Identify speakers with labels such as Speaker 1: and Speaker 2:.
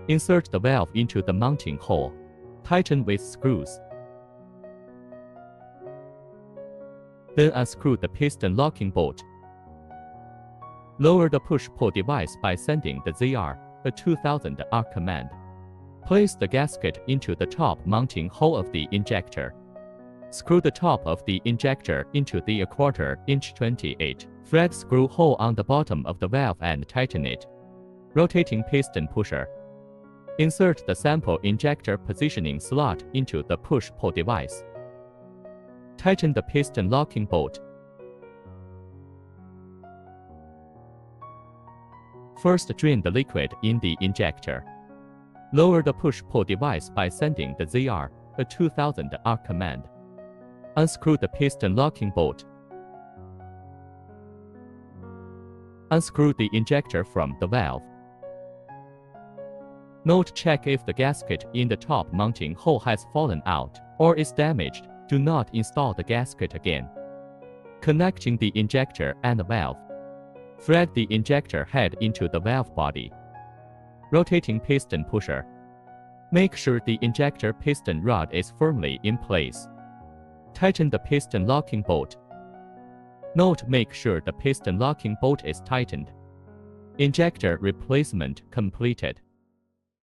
Speaker 1: Insert the valve into the mounting hole. Tighten with screws. Then unscrew the piston locking bolt. Lower the push-pull device by sending the ZR2000R command. Place the gasket into the top mounting hole of the injector. Screw the top of the injector into the 1/4 inch 28 thread screw hole on the bottom of the valve and tighten it. Rotating piston pusher. Insert the sample injector positioning slot into the push-pull device. Tighten the piston locking bolt. First, drain the liquid in the injector. Lower the push-pull device by sending the ZR2000R command. Unscrew the piston locking bolt. Unscrew the injector from the valve. Note: check if the gasket in the top mounting hole has fallen out or is damaged. Do not install the gasket again. Connecting the injector and the valve. Thread the injector head into the valve body. Rotating piston pusher. Make sure the injector piston rod is firmly in place. Tighten the piston locking bolt. Note: make sure the piston locking bolt is tightened. Injector replacement completed.